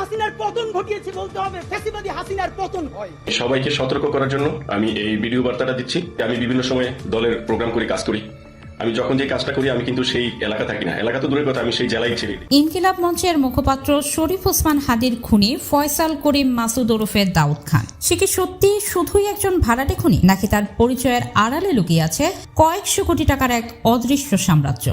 হাসিনার পতন ঘটিয়েছি বলতে হবে, ফ্যাসিবাদী হাসিনার পতন হয়। সবাইকে সতর্ক করার জন্য আমি এই ভিডিও বার্তাটা দিচ্ছি। আমি বিভিন্ন সময়ে দলের প্রোগ্রাম করে কাজ করি। আমি যখন যে কাজটা করি আমি কিন্তু সেই এলাকা থাকি না, এলাকা তো দূরের কথা, আমি সেই জেলায় ছেড়ে দিই। ইনকিলাব মঞ্চের মুখপাত্র শরীফ ওসমান হাদির খুনি ফয়সাল করিম মাসুদ ওরফে দাউদ খান, সে কি সত্যি শুধুই একজন ভাড়াটে খুনি, নাকি তার পরিচয়ের আড়ালে লুকিয়ে আছে কয়েকশো কোটি টাকার এক অদৃশ্য সাম্রাজ্য?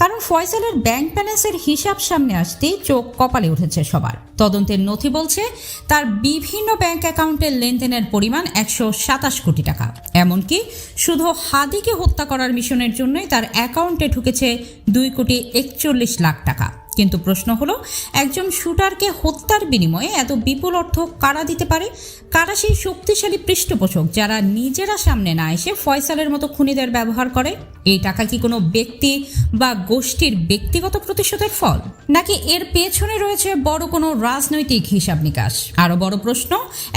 কারণ ফয়সালের ব্যাংক ব্যালেন্সের হিসাব সামনে আসতেই চোখ কপালে উঠেছে সবার। তদন্তের নথি বলছে তার বিভিন্ন ব্যাংক অ্যাকাউন্টের লেনদেনের পরিমাণ 127 কোটি টাকা। এমনকি শুধু হাদিকে হত্যা করার মিশনের জন্যই তার অ্যাকাউন্টে ঢুকেছে 2,41,00,000 টাকা। কিন্তু প্রশ্ন হলো, একজন শুটারকে হত্যার বিনিময়ে এত বিপুল অর্থ কারা দিতে পারে? কারা সেই শক্তিশালী পৃষ্ঠপোষক যারা নিজেরা সামনে না এসে ফয়সালের মতো খুনিদের ব্যবহার করে? এই টাকা কি কোনো ব্যক্তি বা গোষ্ঠীর ব্যক্তিগত প্রতিশোধের ফল, নাকি এর পেছনে রয়েছে বড় কোনো রাজনৈতিক হিসাব নিকাশ? আরো বড় প্রশ্ন,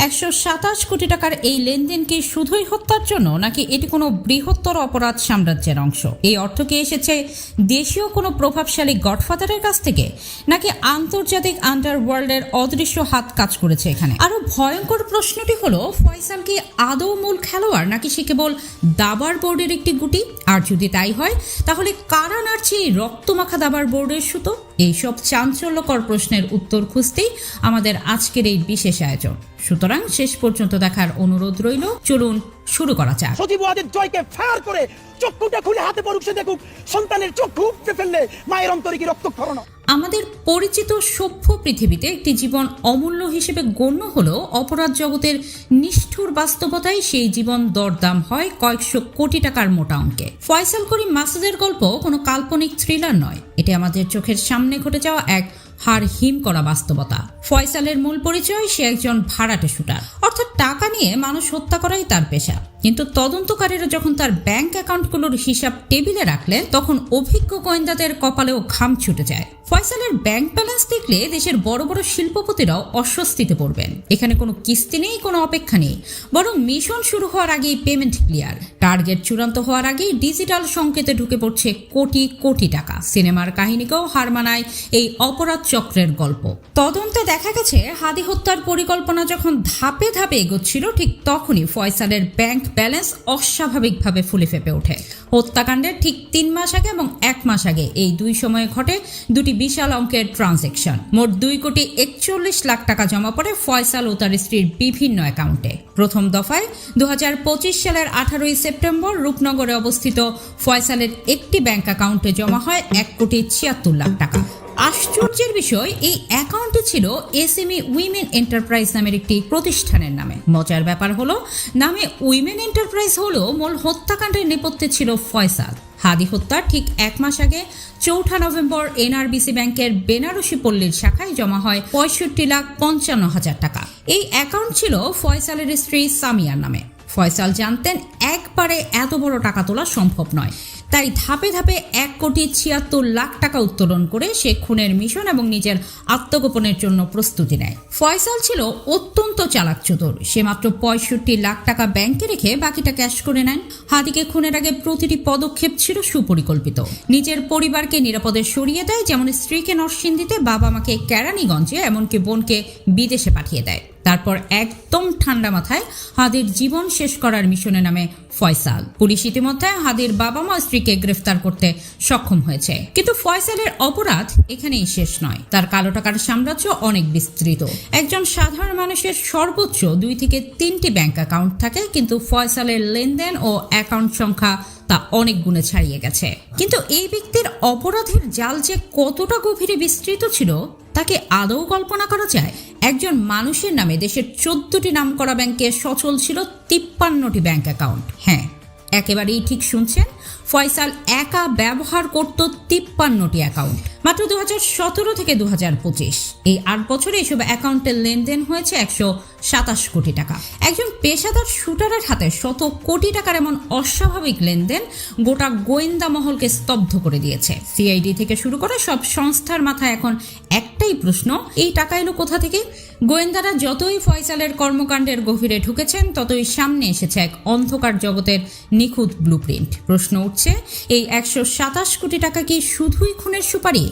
127 কোটি টাকার এই লেনদেন কি শুধুই হত্যার জন্য, নাকি এটি কোনো বৃহত্তর অপরাধ সাম্রাজ্যের অংশ? এই অর্থ কি এসেছে দেশীয় কোনো প্রভাবশালী গডফাদারের কাছ থেকে, নাকি আন্তর্জাতিক আন্ডারওয়ার্ল্ডের অদৃশ্য হাত কাজ করেছে এখানে? আরো ভয়ঙ্কর প্রশ্নটি হলো, ফয়সাল কি আদৌ মূল খেলোয়াড়, নাকি সে কেবল দাবার বোর্ডের একটি গুটি? আর যদি তাই হয়, তাহলে কারা নাড়ছে এই রক্তমাখা দাবার বোর্ডের সুতো? এইসব চাঞ্চল্যকর প্রশ্নের উত্তর খুঁজতেই আমাদের আজকের এই বিশেষ আয়োজন। সুতরাং শেষ পর্যন্ত দেখার অনুরোধ রইল। চলুন শুরু করা যাক। সজীব ওয়াজেদ জয়কে ফায়ার করে চক্ষুটা খুলে হাতে পড়ুক, সে দেখুক সন্তানের চক্ষু উপড়ে ফেললে মায়ের অন্তরে কি রক্তক্ষরণ। আমাদের পরিচিত সভ্য পৃথিবীতে একটি জীবন অমূল্য হিসেবে গণ্য হলেও অপরাধ জগতের নিষ্ঠুর বাস্তবতায় সেই জীবন দরদাম হয় কয়েকশো কোটি টাকার মোটা অঙ্কে। ফয়সাল করিম মাসুদের গল্প কোনো কাল্পনিক থ্রিলার নয়, এটি আমাদের চোখের সামনে ঘটে যাওয়া এক হাড় হিম করা বাস্তবতা। ফয়সালের মূল পরিচয়, সে একজন ভাড়াটে শুটার, অর্থাৎ টাকা নিয়ে মানুষ হত্যা করাই তার পেশা। কিন্তু তদন্তকারীরা যখন তার ব্যাংক অ্যাকাউন্টগুলোর হিসাব টেবিলে রাখলেন, তখন অভিজ্ঞ গোয়েন্দাদের কপালেও ঘাম ছুটে যায়। ফয়সালের ব্যাংক ব্যালেন্স দেখলে দেশের বড় বড় শিল্পপতিরাও অস্বস্তিতে পড়বেন। এখানে কোনো কিস্তি নেই, কোনো অপেক্ষা নেই, বরং মিশন শুরু হওয়ার আগেই পেমেন্ট ক্লিয়ার, টার্গেট চূড়ান্ত হওয়ার আগেই ডিজিটাল সংকেতে ঢুকে পড়ছে কোটি কোটি টাকা। সিনেমার কাহিনীকেও হার মানায় এই অপরাধ চক্রের গল্প। তদন্তে দেখা গেছে, হাদি হত্যার পরিকল্পনা যখন ধাপে ধাপে এগোচ্ছিল, ঠিক তখনই ফয়সালের ব্যাংক ব্যালেন্স অস্বাভাবিকভাবে ফুলে ফেপে ওঠে। হত্যাকাণ্ডের ঠিক 3 মাস আগে এবং 1 মাস আগে এই দুই সময়ে ঘটে দুটি বিশাল অঙ্কের ট্রানজ্যাকশন। মোট 2,41,00,000 টাকা জমা পড়ে ফয়সাল ও তার স্ত্রীর বিভিন্ন অ্যাকাউন্টে। প্রথম দফায় 2025 সালের 18 সেপ্টেম্বর রূপনগরে অবস্থিত ফয়সালের একটি ব্যাংক অ্যাকাউন্টে জমা হয় 1,76,00,000 টাকা। আশ্চর্যের বিষয়, এই অ্যাকাউন্টে ছিল এসএমই উইমেন এন্টারপ্রাইজ নামের একটি প্রতিষ্ঠানের নামে। মজার ব্যাপার হলো, নামে উইমেন এন্টারপ্রাইজ হলো মূল হত্যাকাণ্ডের নেপথ্যে ছিল ফয়সাল। হাদি হত্যার ঠিক 1 মাস আগে 4 নভেম্বর এনআরবিসি ব্যাংকের বেনারসি পল্লীর শাখায় জমা হয় 65,55,000 টাকা। এই অ্যাকাউন্ট ছিল ফয়সালের স্ত্রী সামিয়ার নামে। ফয়সাল জানতেন একবারে এত বড় টাকা তোলা সম্ভব নয়, তাই ধাপে ধাপে 1,76,00,000 টাকা উত্তোলন করে সে খুনের মিশন এবং নিজের আত্মগোপনের জন্য প্রস্তুতি নেয়। ফয়সাল ছিল অত্যন্ত চালাক চতুর। সে মাত্র 65,00,000 টাকা ব্যাংকে রেখে বাকিটা ক্যাশ করে নেন। হাদিকে খুনের আগে প্রতিটি পদক্ষেপ ছিল সুপরিকল্পিত। নিজের পরিবারকে নিরাপদে সরিয়ে দেয়, যেমন স্ত্রীকে নরসিংদীতে, বাবা মাকে কেরানীগঞ্জে, এমনকি বোনকে বিদেশে পাঠিয়ে দেয়। তারপর একদম ঠান্ডা মাথায় হাদির জীবন শেষ করার মিশনে নামে ফয়সাল। পুলিশ ইতিমধ্যে হাদির বাবা মা স্ত্রীকে গ্রেফতার করতে সক্ষম হয়েছে। কিন্তু ফয়সালের অপরাধ এখানেই শেষ নয়, তার কালো টাকার সাম্রাজ্য অনেক বিস্তৃত। একজন সাধারণ মানুষের সর্বোচ্চ 2 থেকে 3টি ব্যাংক অ্যাকাউন্ট থাকে, কিন্তু ফয়সালের লেনদেন ও অ্যাকাউন্ট সংখ্যা তা অনেক গুণে ছাড়িয়ে গেছে। কিন্তু এই ব্যক্তির অপরাধের জাল যে কতটা গভীরে বিস্তৃত ছিল, তাকে আদৌ কল্পনা করা যায়? একজন মানুষের নামে দেশের 14টি নামকরা ব্যাংকে সচল ছিল 53টি ব্যাংক অ্যাকাউন্ট। হ্যাঁ, একেবারেই ঠিক শুনছেন, ফয়সাল একা ব্যবহার করত 53টি অ্যাকাউন্ট। মাত্র 2017 থেকে 2025 এই 8 বছরে এসব অ্যাকাউন্টের লেনদেন হয়েছে 127 কোটি টাকা। একজন পেশাদার শুটারের হাতে শত কোটি টাকার এমন অস্বাভাবিক লেনদেন গোটা গোয়েন্দা মহলকে স্তব্ধ করে দিয়েছে। সিআইডি থেকে শুরু করে সব সংস্থার মাথায় এখন একটাই প্রশ্ন, এই টাকা এলো কোথা থেকে? গোয়েন্দারা যতই ফয়সালের কর্মকাণ্ডের গভীরে ঢুকেছেন, ততই সামনে এসেছে এক অন্ধকার জগতের নিখুঁত ব্লুপ্রিন্ট। প্রশ্ন উঠছে, এই 127 কোটি টাকা কি শুধুই খুনের সুপারি,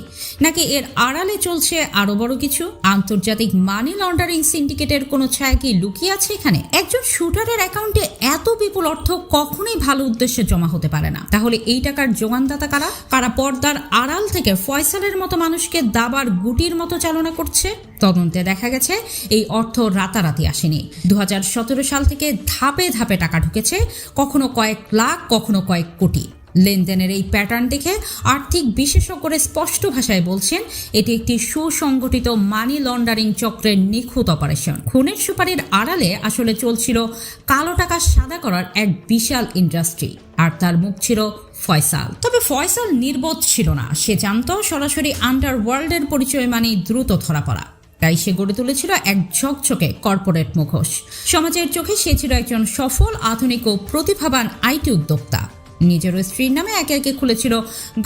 নাকি এর আড়ালে চলছে আরো বড় কিছু? আন্তর্জাতিক মানি লন্ডারিং সিন্ডিকেটের কোনো ছায়া কি লুকিয়ে আছে এখানে? একজন শুটারের অ্যাকাউন্টে এত বিপুল অর্থ কখনোই ভালো উদ্দেশ্যে জমা হতে পারে না। তাহলে এই টাকার যোগানদাতা কারা? কারা পর্দার আড়াল থেকে ফয়সালের মতো মানুষকে দাবার গুটির মতো চালনা করছে? তদন্তে দেখা গেছে এই অর্থ রাতারাতি আসেনি। 2017 সাল থেকে ধাপে ধাপে টাকা ঢুকেছে, কখনো কয়েক লাখ, কখনো কয়েক কোটি। লেনদেনের এই প্যাটার্ন দেখে আর্থিক বিশেষজ্ঞরা স্পষ্ট ভাষায় বলছেন এটি একটি সুসংগঠিত মানি লন্ডারিং চক্রের নিখুঁত অপারেশন। খুনের সুপারির আড়ালে আসলে চলছিল কালো টাকা সাদা করার এক বিশাল ইন্ডাস্ট্রি, আর তার মুখ ছিল ফয়সাল। তবে ফয়সাল নির্বোধ ছিল না, সে জানত সরাসরি আন্ডারওয়ার্ল্ডের পরিচয় মানে দ্রুত ধরা পড়া। তাই সে গড়ে তুলেছিল এক ঝকঝকে কর্পোরেট মুখোশ। সমাজের চোখে সে ছিল একজন সফল, আধুনিক ও প্রতিভাবান আইটি উদ্যোক্তা। নিজের স্ত্রীর নামে একে একে খুলেছিল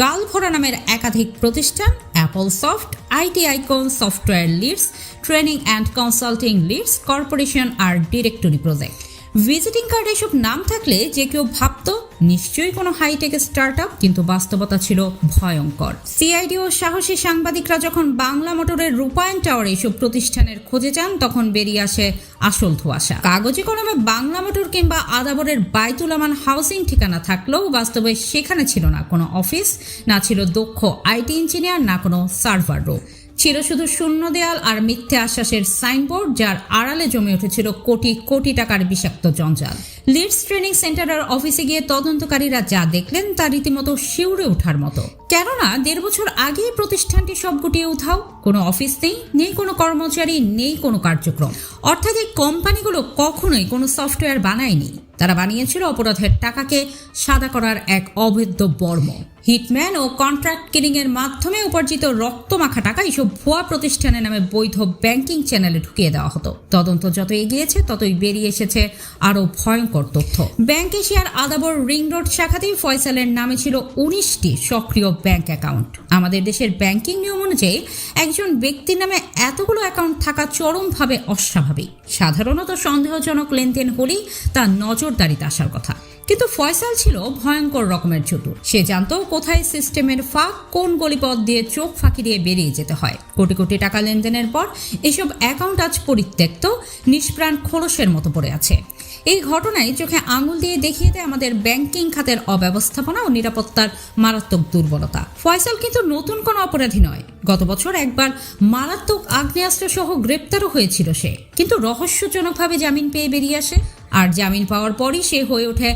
গালভরা নামের একাধিক প্রতিষ্ঠান: Apple soft, IT icon, software leads, training and consulting leads corporation আর ডিরেক্টরি প্রজেক্ট। ভিজিটিং কার্ডে এসব নাম থাকলে যে কেউ ভাবত নিশ্চয়ই কোনো হাইটেক স্টার্টআপ, কিন্তু বাস্তবতা ছিল ভয়ঙ্কর। সিআইডি ও সাহসী সাংবাদিকরা যখন বাংলা মোটরের রূপায়ণ টাওয়ারে এসব প্রতিষ্ঠানের খোঁজে যান, তখন বেরিয়ে আসে আসল ধোঁয়াশা। কাগজে কলমে বাংলা মোটর কিংবা আদাবরের বাইতুল আমান হাউসিং ঠিকানা থাকলেও বাস্তবে সেখানে ছিল না কোনো অফিস, না ছিল দক্ষ আইটি ইঞ্জিনিয়ার, না কোনো সার্ভার রুম। ছিল শুধু শূন্য দেয়াল আর মিথ্যে আশ্বাসের সাইনবোর্ড, যার আড়ালে জমে উঠেছিল কোটি কোটি টাকার বিষাক্ত জঞ্জাল। লিডস ট্রেনিং সেন্টারের অফিসে গিয়ে তদন্তকারীরা যা দেখলেন তা রীতিমতো শিউরে ওঠার মতো। কেননা 1.5 বছর আগে প্রতিষ্ঠানটি সব গুটিয়ে উধাও। কোনো অফিস নেই, নেই কোনো কর্মচারী, নেই কোনো কার্যক্রম। অর্থাৎ এই কোম্পানিগুলো কখনোই কোনো সফটওয়্যার বানায়নি, তারা বানিয়েছিল অপরাধের টাকাকে সাদা করার এক অবৈধ বর্ম। হিটম্যান ও কন্ট্রাক্ট কিলিং এর মাধ্যমে উপার্জিত রক্তমাখা টাকা এইসব ভুয়া প্রতিষ্ঠানের নামে বৈধ ব্যাংকিং চ্যানেলে ঢুকিয়ে দেওয়া হতো। তদন্ত যত এগিয়েছে ততই বেরিয়ে এসেছে আরো ভয়ঙ্কর তথ্য। ব্যাংক এশিয়ার আদাবর রিং রোড শাখাতেই ফয়সালের নামে ছিল 19টি সক্রিয় ব্যাংক অ্যাকাউন্ট। আমাদের দেশের ব্যাংকিং নিয়ম অনুযায়ী একজন ব্যক্তির নামে এতগুলো অ্যাকাউন্ট থাকা চরমভাবে অস্বাভাবিক। সাধারণত সন্দেহজনক লেনদেন হলেই তা নজরদারিতে আসার কথা, কিন্তু ফয়সাল ছিল ভয়ঙ্কর রকমের চতুর। সে জানত কোথায় সিস্টেমের ফাঁক, কোন গলিপথ দিয়ে চোখ ফাঁকি দিয়ে বেরিয়ে যেতে হয়। কোটি কোটি টাকা লেনদেনের পর এসব অ্যাকাউন্ট আজ পরিত্যক্ত, নিষ্প্রাণ খোলসের মতো পড়ে আছে। এই ঘটনায় চোখে আঙুল দিয়ে দেখিয়ে দেয় আমাদের ব্যাংকিং খাতের অব্যবস্থাপনা ও নিরাপত্তার মারাত্মক দুর্বলতা। ফয়সাল কিন্তু নতুন কোনো অপরাধী নয়। গত বছর একবার মারাত্মক আগ্নেয়াস্ত্র সহ গ্রেপ্তারও হয়েছিল সে, কিন্তু রহস্যজনকভাবে জামিন পেয়ে বেরিয়ে আসে। আর জামিন পাওয়ার পরই সে হয়ে ওঠে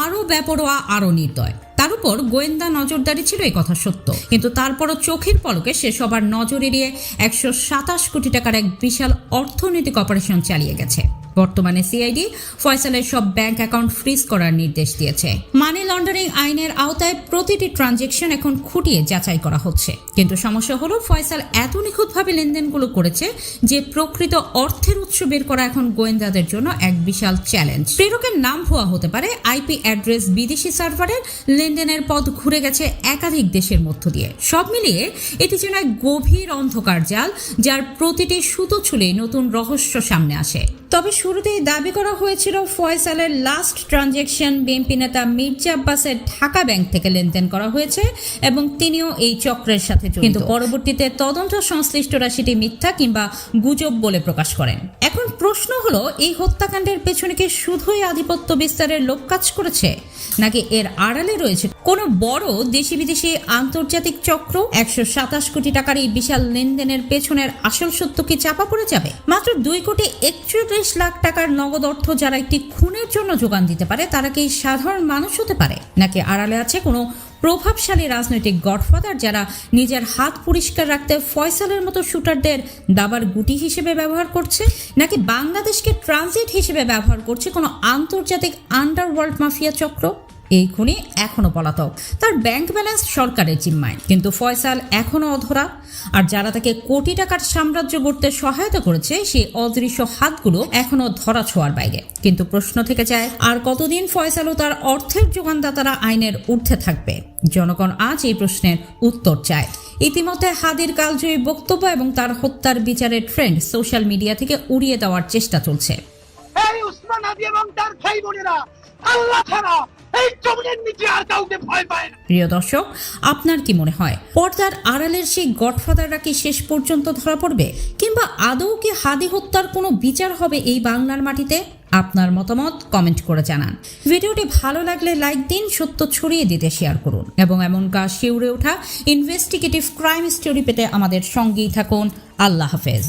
আরও বেপরোয়া, আরও নির্দয়। তার উপর গোয়েন্দা নজরদারি ছিল, এই কথা সত্য, কিন্তু তারপরও চোখের পলকে সে সবার নজর এড়িয়ে 127 কোটি টাকার এক বিশাল অর্থনৈতিক অপারেশন চালিয়ে গেছে। বর্তমানে সিআইডি ফয়সালের সব ব্যাংক অ্যাকাউন্ট ফ্রিজ করার নির্দেশ দিয়েছে। মানি লন্ডারিং আইনের আওতায় প্রতিটি ট্রানজেকশন এখন খুঁটিয়ে যাচাই করা হচ্ছে। কিন্তু সমস্যা হলো ফয়সাল এত নিখুঁতভাবে লেনদেনগুলো করেছে যে প্রকৃত অর্থের উৎস বের করা এখন গোয়েন্দাদের জন্য এক বিশাল চ্যালেঞ্জ। প্রেরকের নাম ভুয়া হতে পারে, আইপি অ্যাড্রেস বিদেশি সার্ভারের, লেনদেনের পথ ঘুরে গেছে একাধিক দেশের মধ্য দিয়ে। সব মিলিয়ে এটি যেন এক গভীর অন্ধকার জাল, যার প্রতিটি সুতো ছুলে নতুন রহস্য সামনে আসে। তবে শুরুতেই দাবি করা হয়েছিল ফয়সালের লাস্ট ট্রানজেকশন বিএনপি নেতা মির্জা আব্বাসের ঢাকা ব্যাংক থেকে লেনদেন করা হয়েছে এবং তিনিও এই চক্রের সাথে জড়িত। কিন্তু পরবর্তীতে তদন্ত সংশ্লিষ্টরা সেটি মিথ্যা কিংবা গুজব বলে প্রকাশ করেন। এখন প্রশ্ন হলো, এই হত্যাকাণ্ডের পেছনে কি শুধুই আধিপত্য বিস্তারের লোক কাজ করেছে, নাকি এর আড়ালে রয়েছে কোনো বড় দেশি বিদেশি আন্তর্জাতিক চক্র? 127 কোটি টাকার এই বিশাল লেনদেনের পেছনের আসল সত্য কি চাপা পড়ে যাবে? মাত্র 2,41 লাখ টাকার নগদ অর্থ যারা একটি খুনের জন্য যোগান দিতে পারে, তারা কি সাধারণ মানুষ হতে পারে, নাকি আড়ালে আছে কোনো প্রভাবশালী রাজনৈতিক গডফাদার যারা নিজের হাত পরিষ্কার রাখতে ফয়সালের মতো শুটারদের দাবার গুটি হিসেবে ব্যবহার করছে, নাকি বাংলাদেশকে ট্রানজিট হিসেবে ব্যবহার করছে কোনো আন্তর্জাতিক আন্ডারওয়ার্ল্ড মাফিয়া চক্র? এই খুনি এখনো পলাতক, তার ব্যাংক ব্যালেন্স সরকারের জিম্মায়, কিন্তু ফয়সাল এখনো অধরা। আর যারা তাকে কোটি টাকার সাম্রাজ্য গড়তে সহায়তা করেছে, সেই অদৃশ্য হাতগুলো এখনো ধরা ছোঁয়ার বাইরে। কিন্তু প্রশ্ন থেকে যায়, আর কতদিন ফয়সাল ও তার অর্থের যোগানদাতারা আইনের ঊর্ধ্বে থাকবে? জনগণ আজ এই প্রশ্নের উত্তর চায়। ইতিমধ্যে হাদির কালজয়ী বক্তব্য এবং তার হত্যার বিচারের ট্রেন্ড সোশ্যাল মিডিয়া থেকে উড়িয়ে দেওয়ার চেষ্টা চলছে। এই উসমান হাদি এবং তার ভাই বোনেরা আল্লাহ ছাড়া এই জমিনের নিচে আর কাউকে ভয় পায় না। প্রিয় দর্শক, আপনার কি মনে হয় পর্দার আড়ালের সেই গডফাদাররা কি শেষ পর্যন্ত ধরা পড়বে, কিংবা আদৌ কি হাদি হত্যার কোনো বিচার হবে এই বাংলার মাটিতে? আপনার মতামত কমেন্ট করে জানান। ভিডিওটি ভালো লাগলে লাইক দিন, সত্য ছড়িয়ে দিতে শেয়ার করুন এবং এমন কাজ শিউরে ওঠা ইনভেস্টিগেটিভ ক্রাইম স্টোরি পেতে আমাদের সঙ্গেই থাকুন। আল্লাহ হাফেজ।